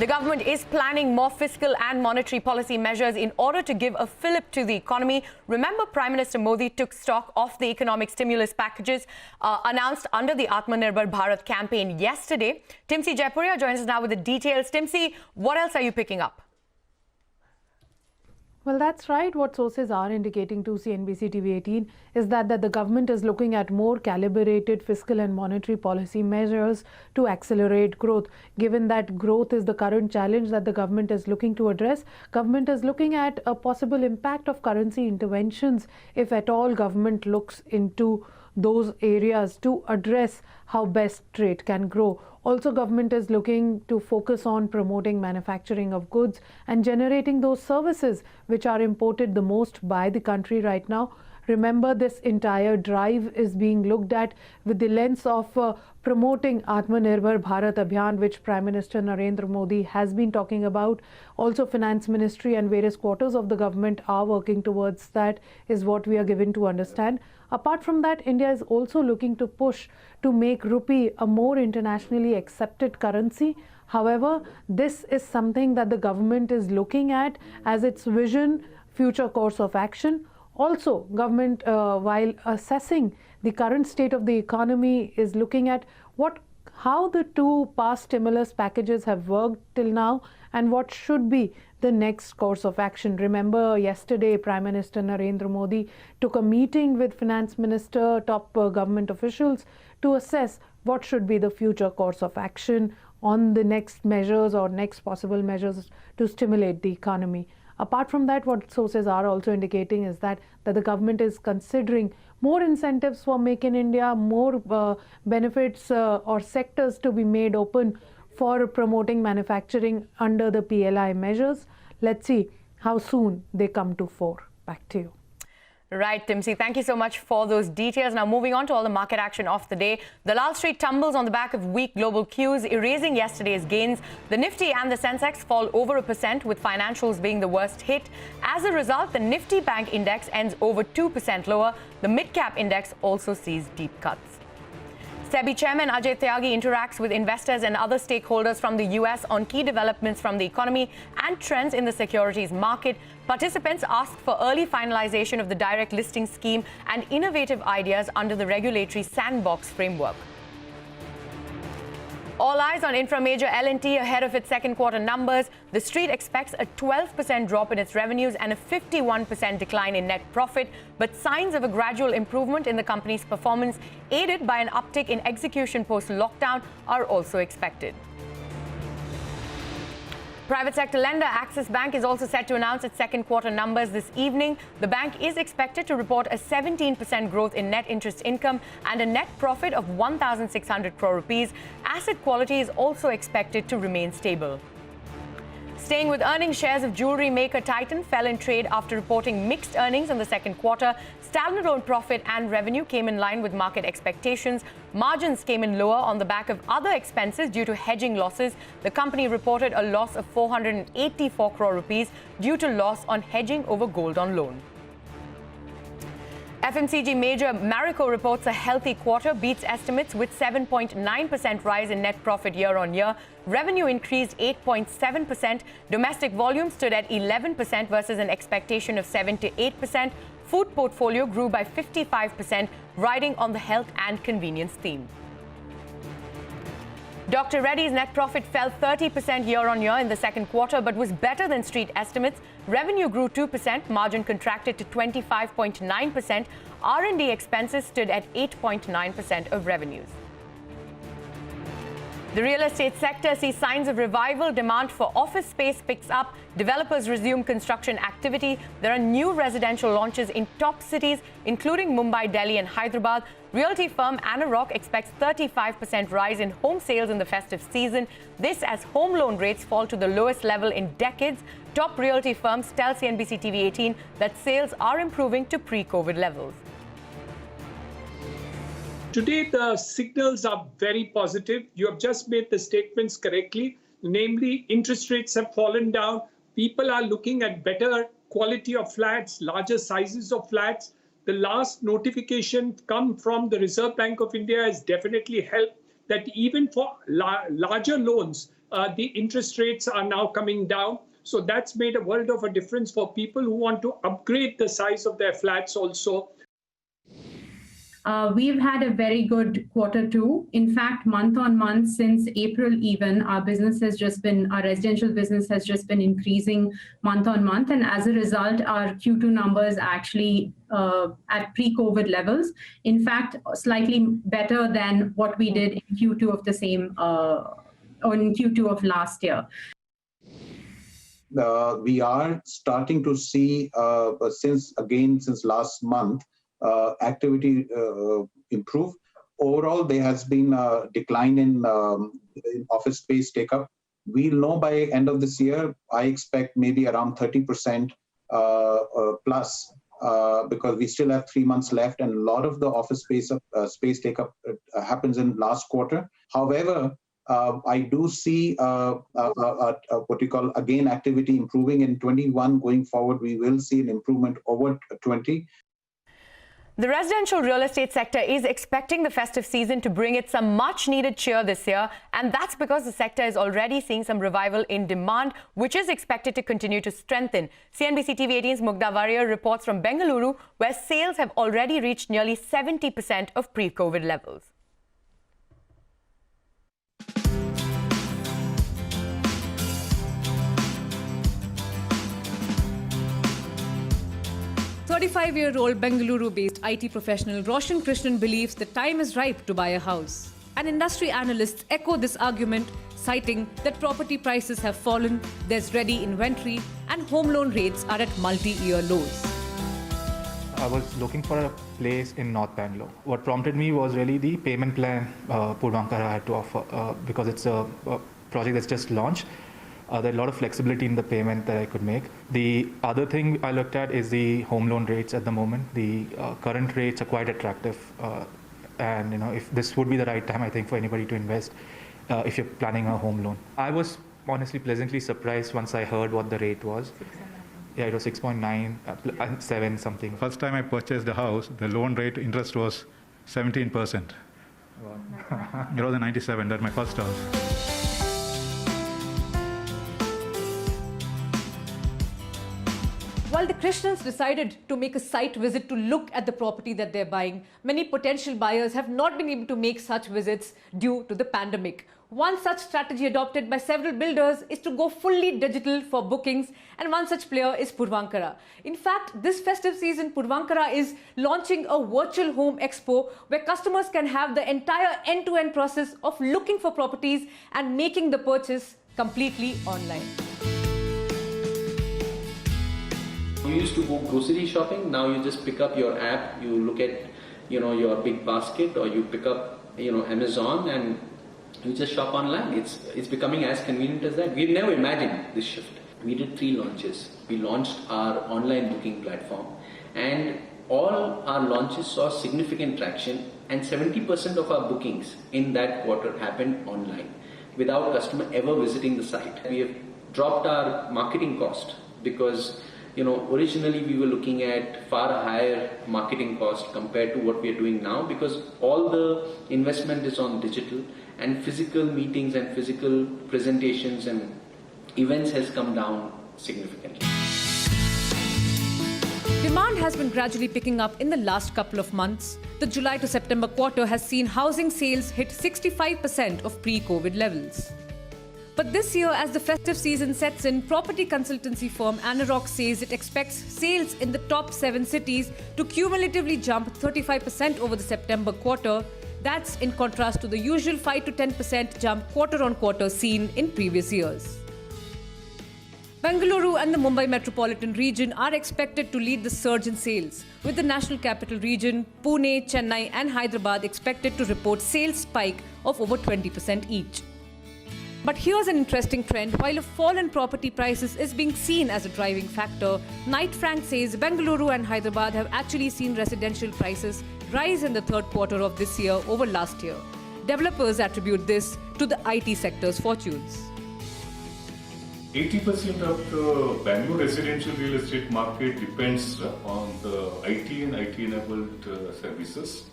The government is planning more fiscal and monetary policy measures in order to give a fillip to the economy. Remember, Prime Minister Modi took stock of the economic stimulus packages announced under the Atmanirbhar Bharat campaign yesterday. Timsi Jaipuria joins us now with the details. Timsi, what else are you picking up? Well, that's right. What sources are indicating to CNBC TV 18 is that the government is looking at more calibrated fiscal and monetary policy measures to accelerate growth. Given that growth is the current challenge that the government is looking to address, government is looking at a possible impact of currency interventions if at all government looks into those areas to address how best trade can grow. Also, government is looking to focus on promoting manufacturing of goods and generating those services which are imported the most by the country right now. Remember, this entire drive is being looked at with the lens of promoting Atmanirbhar Bharat Abhiyan, which Prime Minister Narendra Modi has been talking about. Also, Finance Ministry and various quarters of the government are working towards that, is what we are given to understand. Apart from that, India is also looking to push to make rupee a more internationally accepted currency. However, this is something that the government is looking at as its vision, future course of action. Also, government, while assessing the current state of the economy, is looking at how the two past stimulus packages have worked till now and what should be the next course of action. Remember, yesterday Prime Minister Narendra Modi took a meeting with Finance Minister, top government officials to assess what should be the future course of action on the next measures or next possible measures to stimulate the economy. Apart from that, what sources are also indicating is that the government is considering more incentives for Make in India, more benefits or sectors to be made open for promoting manufacturing under the PLI measures. Let's see how soon they come to fore. Back to you. Right, Timsi. Thank you so much for those details. Now, moving on to all the market action of the day. The Lal Street tumbles on the back of weak global cues, erasing yesterday's gains. The Nifty and the Sensex fall over 1%, with financials being the worst hit. As a result, the Nifty Bank Index ends over 2% lower. The mid-cap index also sees deep cuts. SEBI Chairman Ajay Tyagi interacts with investors and other stakeholders from the US on key developments from the economy and trends in the securities market. Participants ask for early finalization of the direct listing scheme and innovative ideas under the regulatory sandbox framework. All eyes on infra major L&T ahead of its second quarter numbers. The street expects a 12% drop in its revenues and a 51% decline in net profit, but signs of a gradual improvement in the company's performance, aided by an uptick in execution post-lockdown, are also expected. Private sector lender Axis Bank is also set to announce its second quarter numbers this evening. The bank is expected to report a 17% growth in net interest income and a net profit of 1,600 crore rupees. Asset quality is also expected to remain stable. Staying with earnings, shares of jewelry maker Titan fell in trade after reporting mixed earnings in the second quarter. Standalone profit and revenue came in line with market expectations. Margins came in lower on the back of other expenses due to hedging losses. The company reported a loss of 484 crore rupees due to loss on hedging over gold on loan. FMCG major Marico reports a healthy quarter, beats estimates with 7.9% rise in net profit year-on-year. Revenue increased 8.7%. Domestic volume stood at 11% versus an expectation of 7 to 8%. Food portfolio grew by 55%, riding on the health and convenience theme. Dr. Reddy's net profit fell 30% year-on-year in the second quarter, but was better than street estimates. Revenue grew 2%, margin contracted to 25.9%. R&D expenses stood at 8.9% of revenues. The real estate sector sees signs of revival. Demand for office space picks up. Developers resume construction activity. There are new residential launches in top cities, including Mumbai, Delhi and Hyderabad. Realty firm Anarock expects 35% rise in home sales in the festive season. This as home loan rates fall to the lowest level in decades. Top realty firms tell CNBC TV 18 that sales are improving to pre-COVID levels. Today, the signals are very positive. You have just made the statements correctly. Namely, interest rates have fallen down. People are looking at better quality of flats, larger sizes of flats. The last notification come from the Reserve Bank of India has definitely helped that even for larger loans, the interest rates are now coming down. So that's made a world of a difference for people who want to upgrade the size of their flats also. We've had a very good Q2. In fact, month on month since April even, our residential business has just been increasing month on month. And as a result, our Q2 numbers actually at pre-COVID levels. In fact, slightly better than what we did in Q2 of the same, or in Q2 of last year. We are starting to see, since last month, activity improve. Overall, there has been a decline in office space take-up. We'll know by end of this year. I expect maybe around 30% plus, because we still have 3 months left, and a lot of the office space take-up happens in last quarter. However, I do see what you call again activity improving in 21 going forward. We will see an improvement over 20. The residential real estate sector is expecting the festive season to bring it some much-needed cheer this year, and that's because the sector is already seeing some revival in demand, which is expected to continue to strengthen. CNBC TV18's Mugdha Warrior reports from Bengaluru, where sales have already reached nearly 70% of pre-COVID levels. "35-year-old Bengaluru-based IT professional Roshan Krishnan believes the time is ripe to buy a house. And industry analysts echo this argument, citing that property prices have fallen, there's ready inventory, and home loan rates are at multi-year lows. I was looking for a place in North Bangalore. What prompted me was really the payment plan Puravankara had to offer, because it's a project that's just launched. There are a lot of flexibility in the payment that I could make. The other thing I looked at is the home loan rates at the moment. The current rates are quite attractive, and if this would be the right time, I think, for anybody to invest if you're planning a home loan. I was honestly pleasantly surprised once I heard what the rate was. Yeah, it was 6.9, 7 something. First time I purchased a house, the loan rate interest was 17%. Wow. It was in 97, that's my first house. While the Krishnans decided to make a site visit to look at the property that they're buying, many potential buyers have not been able to make such visits due to the pandemic. One such strategy adopted by several builders is to go fully digital for bookings, and one such player is Puravankara. In fact, this festive season, Puravankara is launching a virtual home expo where customers can have the entire end-to-end process of looking for properties and making the purchase completely online. You used to go grocery shopping. Now you just pick up your app, you look at, your big basket, or you pick up, Amazon, and you just shop online. It's becoming as convenient as that. We've never imagined this shift. We did 3 launches. We launched our online booking platform, and all our launches saw significant traction, and 70% of our bookings in that quarter happened online without customer ever visiting the site. We have dropped our marketing cost because originally we were looking at far higher marketing cost compared to what we are doing now, because all the investment is on digital, and physical meetings and physical presentations and events has come down significantly. Demand has been gradually picking up in the last couple of months. The July to September quarter has seen housing sales hit 65% of pre-COVID levels. But this year, as the festive season sets in, property consultancy firm Anarock says it expects sales in the top 7 cities to cumulatively jump 35% over the September quarter. That's in contrast to the usual 5 to 10% jump quarter-on-quarter seen in previous years. Bengaluru and the Mumbai metropolitan region are expected to lead the surge in sales, with the National Capital Region, Pune, Chennai and Hyderabad expected to report sales spike of over 20% each. But here's an interesting trend. While a fall in property prices is being seen as a driving factor, Knight Frank says Bengaluru and Hyderabad have actually seen residential prices rise in the third quarter of this year over last year. Developers attribute this to the IT sector's fortunes. 80% of the Bangalore residential real estate market depends on the IT and IT-enabled services.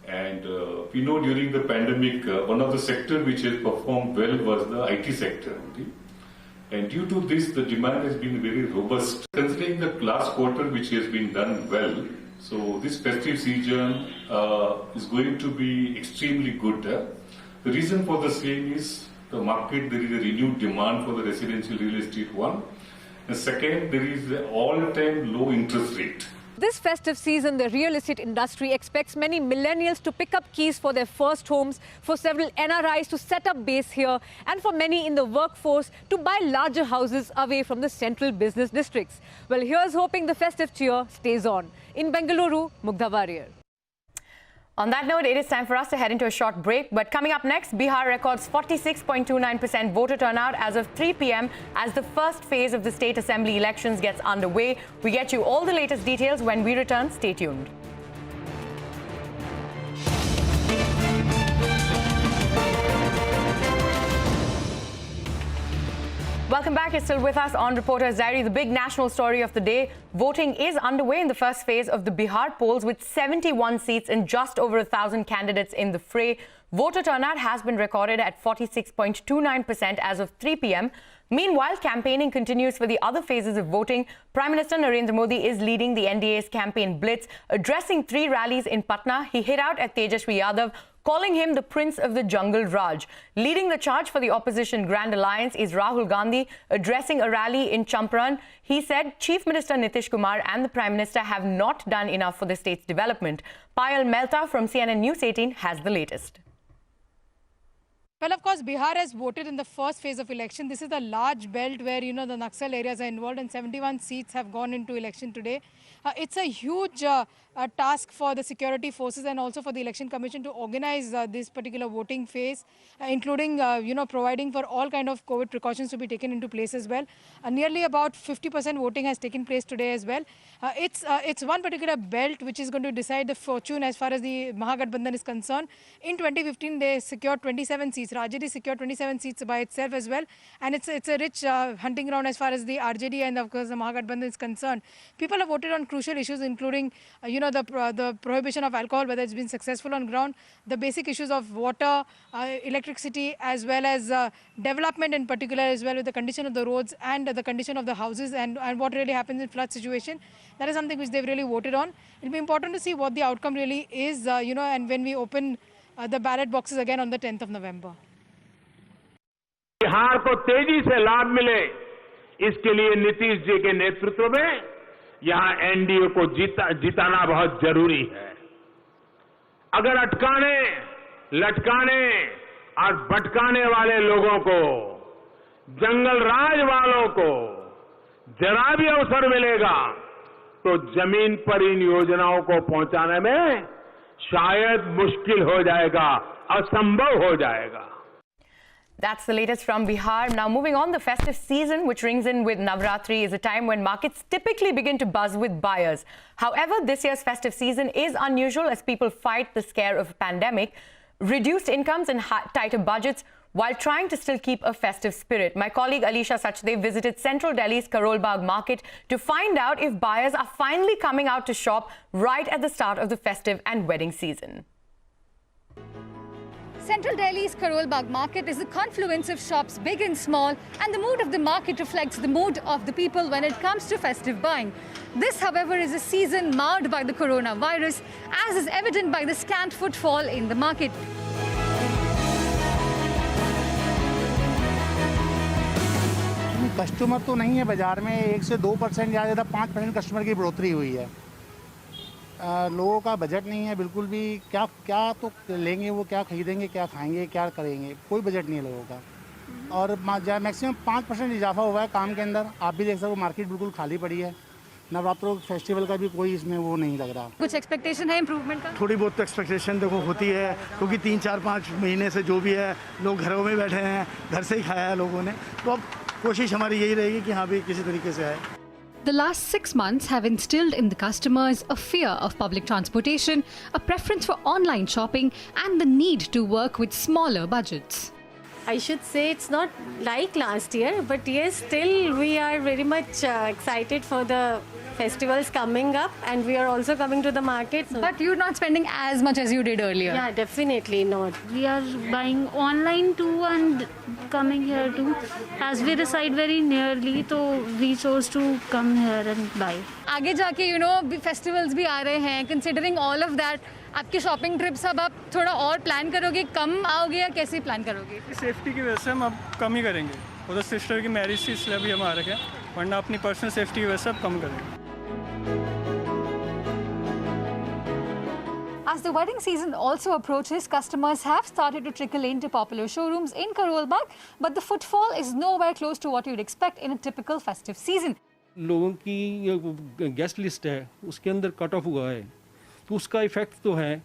And we know during the pandemic, one of the sectors which has performed well was the IT sector only. And due to this, the demand has been very robust. Considering the last quarter which has been done well, so this festive season is going to be extremely good. The reason for the same is the market, there is a renewed demand for the residential real estate one. And second, there is an all-time low interest rate. This festive season, the real estate industry expects many millennials to pick up keys for their first homes, for several NRIs to set up base here, and for many in the workforce to buy larger houses away from the central business districts. Well, here's hoping the festive cheer stays on. In Bengaluru, Mugdha Warrior. On that note, it is time for us to head into a short break. But coming up next, Bihar records 46.29% voter turnout as of 3 p.m. as the first phase of the state assembly elections gets underway. We get you all the latest details when we return. Stay tuned. Welcome back. You're still with us on Reporter's Diary. The big national story of the day. Voting is underway in the first phase of the Bihar polls with 71 seats and just over 1,000 candidates in the fray. Voter turnout has been recorded at 46.29% as of 3 p.m. Meanwhile, campaigning continues for the other phases of voting. Prime Minister Narendra Modi is leading the NDA's campaign blitz. Addressing 3 rallies in Patna, he hit out at Tejaswi Yadav, calling him the Prince of the Jungle Raj. Leading the charge for the opposition Grand Alliance is Rahul Gandhi. Addressing a rally in Champaran, he said Chief Minister Nitish Kumar and the Prime Minister have not done enough for the state's development. Payal Mehta from CNN News 18 has the latest. Well, of course, Bihar has voted in the first phase of election. This is the large belt where, the Naxal areas are involved, and 71 seats have gone into election today. It's a huge task for the security forces and also for the Election Commission to organize this particular voting phase, including, providing for all kind of COVID precautions to be taken into place as well. Nearly about 50% voting has taken place today as well. It's one particular belt which is going to decide the fortune as far as the Mahagathbandhan is concerned. In 2015, they secured 27 seats. RJD secured 27 seats by itself as well. And it's a rich hunting ground as far as the RJD and, of course, the Mahagathbandhan is concerned. People have voted on crucial issues, including, the prohibition of alcohol, whether it's been successful on ground, the basic issues of water, electricity, as well as development in particular, as well with the condition of the roads and the condition of the houses and what really happens in flood situation. That is something which they've really voted on. It'll be important to see what the outcome really is, and when we open the ballot boxes again on the 10th of November. Bihar को तेजी से लाभ मिले, इसके लिए नीतीश जी के नेतृत्व में यहां एनडीए को जिताना बहुत जरूरी है। अगर अटकाने, लटकाने और भटकाने वाले लोगों को, जंगल राज वालों को जरा भी अवसर मिलेगा तो जमीन पर इन योजनाओं को पहुंचाने में शायद मुश्किल हो जाएगा, असंभव हो जाएगा। That's the latest from Bihar. Now moving on, the festive season, which rings in with Navratri, is a time when markets typically begin to buzz with buyers. However, this year's festive season is unusual as people fight the scare of a pandemic, reduced incomes and tighter budgets while trying to still keep a festive spirit. My colleague Alisha Sachdev visited Central Delhi's Karol Bagh market to find out if buyers are finally coming out to shop right at the start of the festive and wedding season. Central Delhi's Karol Bagh market is a confluence of shops big and small, and the mood of the market reflects the mood of the people when it comes to festive buying. This, however, is a season marred by the coronavirus, as is evident by the scant footfall in the market. Customer तो नहीं है बाजार में, 1 से 2% ज़्यादा 5% customer की बढ़ोतरी हुई है। लोगों का बजट नहीं है बिल्कुल भी, क्या तो लेंगे, वो क्या खरीदेंगे, क्या खाएंगे, क्या करेंगे, कोई बजट नहीं है लोगों का। और मैक्सिमम 5% इजाफा हुआ है काम के अंदर। आप भी देख सकते हो मार्केट बिल्कुल खाली पड़ी है। नवरात्रों फेस्टिवल का भी कोई इसमें वो नहीं लग रहा। कुछ एक्सपेक्टेशन है इम्प्रूवमेंट का? थोड़ी बहुत तो एक्सपेक्टेशन देखो होती है, क्योंकि 3-4-5 महीने से जो भी है लोग घरों में बैठे हैं, घर से ही खाया है लोगों ने, तो अब कोशिश हमारी यही रहेगी कि हाँ भी किसी तरीके से आए। The last 6 months have instilled in the customers a fear of public transportation, a preference for online shopping, and the need to work with smaller budgets. I should say it's not like last year, but yes, still we are very much excited for the festivals coming up, and we are also coming to the market. So But you're not spending as much as you did earlier. yeah, definitely not. We are buying online too and coming here too. As we reside very nearly, so we chose to come here and buy. आगे जाके festivals भी आ रहे हैं. Considering all of that, आपकी shopping trips अब आप थोड़ा और प्लान करोगे, कम आओगे या कैसे प्लान करोगे? सेफ्टी की वजह से हम अब कम ही करेंगे. उधर सिस्टर की मैरिज थी इसलिए अभी हम आ रखे हैं, वरना अपनी पर्सनल सेफ्टी की वजह से अब कम करेंगे. As the wedding season also approaches, customers have started to trickle into popular showrooms in Karol Bagh, but the footfall is nowhere close to what you'd expect in a typical festive season. लोगों की guest list है उसके अंदर cut off हुआ है, तो उसका effect तो है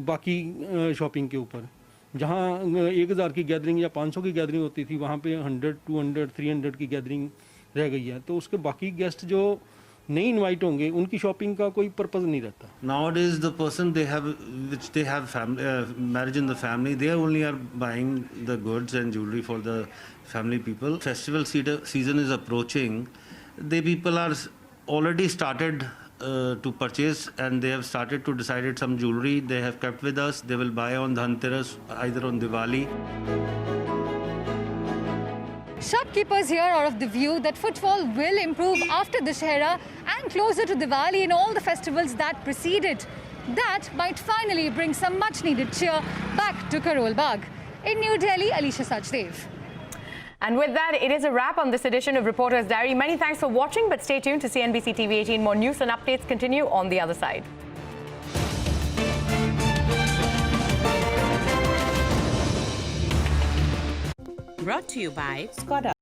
बाकी शॉपिंग के ऊपर. जहाँ 1000 की गैदरिंग या 500 की गैदरिंग होती थी, वहाँ पे 100, 200, 300 की गैदरिंग रह गई है, तो उसके बाकी गेस्ट जो नहीं इनवाइट होंगे उनकी शॉपिंग का कोई पर्पस नहीं रहता. Nowadays the person they have marriage in the family, they only are buying the goods and jewelry for the family people. Festival season is approaching. The people are already started to purchase, and they have started to decide some jewelry they have kept with us. They will buy on Dhanteras, either on Diwali. Shopkeepers here are of the view that footfall will improve after Dussehra and closer to Diwali and all the festivals that precede it. That might finally bring some much needed cheer back to Karol Bagh. In New Delhi, Alisha Sachdev. And with that, it is a wrap on this edition of Reporter's Diary. Many thanks for watching, but stay tuned to CNBC TV 18. More news and updates continue on the other side. Brought to you by Skoda.